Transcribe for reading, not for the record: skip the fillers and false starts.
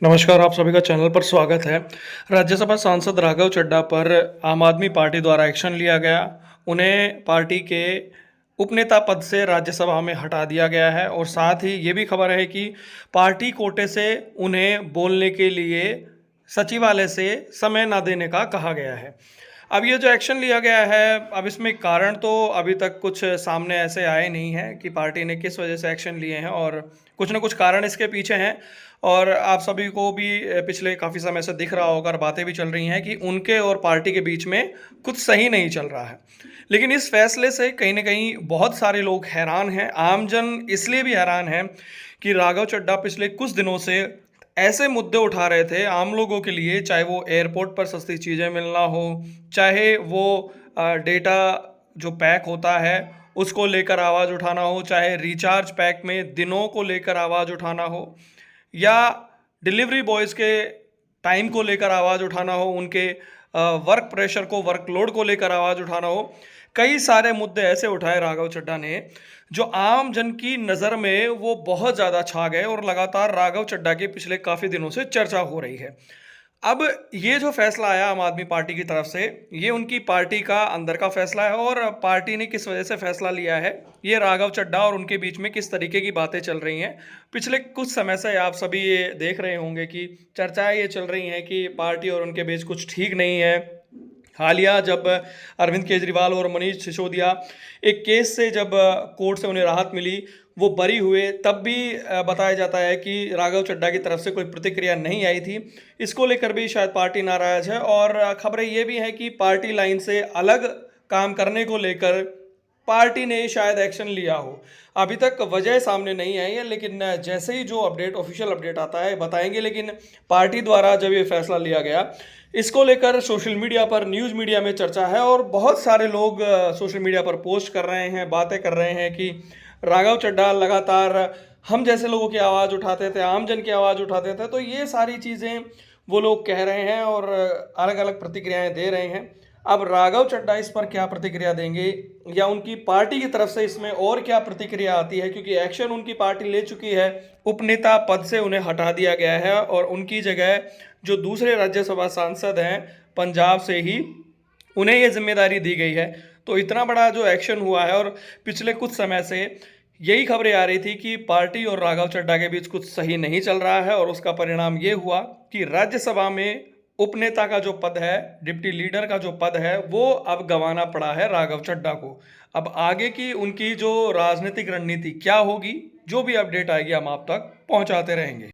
नमस्कार, आप सभी का चैनल पर स्वागत है। राज्यसभा सांसद राघव चड्ढा पर आम आदमी पार्टी द्वारा एक्शन लिया गया। उन्हें पार्टी के उपनेता पद से राज्यसभा में हटा दिया गया है और साथ ही ये भी खबर है कि पार्टी कोटे से उन्हें बोलने के लिए सचिवालय से समय ना देने का कहा गया है। अब ये जो एक्शन लिया गया है, अब इसमें कारण तो अभी तक कुछ सामने ऐसे आए नहीं हैं कि पार्टी ने किस वजह से एक्शन लिए हैं, और कुछ ना कुछ कारण इसके पीछे हैं। और आप सभी को भी पिछले काफ़ी समय से दिख रहा होगा और बातें भी चल रही हैं कि उनके और पार्टी के बीच में कुछ सही नहीं चल रहा है। लेकिन इस फैसले से कहीं ना कहीं बहुत सारे लोग हैरान हैं। आमजन इसलिए भी हैरान है कि राघव चड्ढा पिछले कुछ दिनों से ऐसे मुद्दे उठा रहे थे आम लोगों के लिए, चाहे वो एयरपोर्ट पर सस्ती चीज़ें मिलना हो, चाहे वो डेटा जो पैक होता है उसको लेकर आवाज़ उठाना हो, चाहे रिचार्ज पैक में दिनों को लेकर आवाज़ उठाना हो, या डिलीवरी बॉयज़ के टाइम को लेकर आवाज़ उठाना हो, उनके वर्क प्रेशर को, वर्कलोड को लेकर आवाज़ उठाना हो। कई सारे मुद्दे ऐसे उठाए राघव चड्ढा ने जो आम जन की नज़र में वो बहुत ज़्यादा छा गए और लगातार राघव चड्ढा की पिछले काफ़ी दिनों से चर्चा हो रही है। अब ये जो फैसला आया आम आदमी पार्टी की तरफ से, ये उनकी पार्टी का अंदर का फैसला है और पार्टी ने किस वजह से फैसला लिया है, ये राघव चड्ढा और उनके बीच में किस तरीके की बातें चल रही हैं। पिछले कुछ समय से आप सभी ये देख रहे होंगे कि चर्चाएं ये चल रही हैं कि पार्टी और उनके बीच कुछ ठीक नहीं है। हालिया जब अरविंद केजरीवाल और मनीष सिसोदिया एक केस से जब कोर्ट से उन्हें राहत मिली, वो बरी हुए, तब भी बताया जाता है कि राघव चड्ढा की तरफ से कोई प्रतिक्रिया नहीं आई थी। इसको लेकर भी शायद पार्टी नाराज है और खबरें ये भी हैं कि पार्टी लाइन से अलग काम करने को लेकर पार्टी ने शायद एक्शन लिया हो। अभी तक वजह सामने नहीं आई है, लेकिन जैसे ही जो अपडेट, ऑफिशियल अपडेट आता है बताएंगे। लेकिन पार्टी द्वारा जब ये फैसला लिया गया, इसको लेकर सोशल मीडिया पर, न्यूज़ मीडिया में चर्चा है और बहुत सारे लोग सोशल मीडिया पर पोस्ट कर रहे हैं, बातें कर रहे हैं कि राघव चड्ढा लगातार हम जैसे लोगों की आवाज़ उठाते थे, आम जन की आवाज़ उठाते थे। तो ये सारी चीज़ें वो लोग कह रहे हैं और अलग अलग प्रतिक्रियाएं दे रहे हैं। अब राघव चड्ढा इस पर क्या प्रतिक्रिया देंगे, या उनकी पार्टी की तरफ से इसमें और क्या प्रतिक्रिया आती है, क्योंकि एक्शन उनकी पार्टी ले चुकी है। उपनेता पद से उन्हें हटा दिया गया है और उनकी जगह जो दूसरे राज्यसभा सांसद हैं पंजाब से ही, उन्हें ये जिम्मेदारी दी गई है। तो इतना बड़ा जो एक्शन हुआ है, और पिछले कुछ समय से यही खबरें आ रही थी कि पार्टी और राघव चड्ढा के बीच कुछ सही नहीं चल रहा है, और उसका परिणाम ये हुआ कि राज्यसभा में उपनेता का जो पद है, डिप्टी लीडर का जो पद है, वो अब गंवाना पड़ा है राघव चड्ढा को। अब आगे की उनकी जो राजनीतिक रणनीति क्या होगी, जो भी अपडेट आएगी हम आप तक पहुंचाते रहेंगे।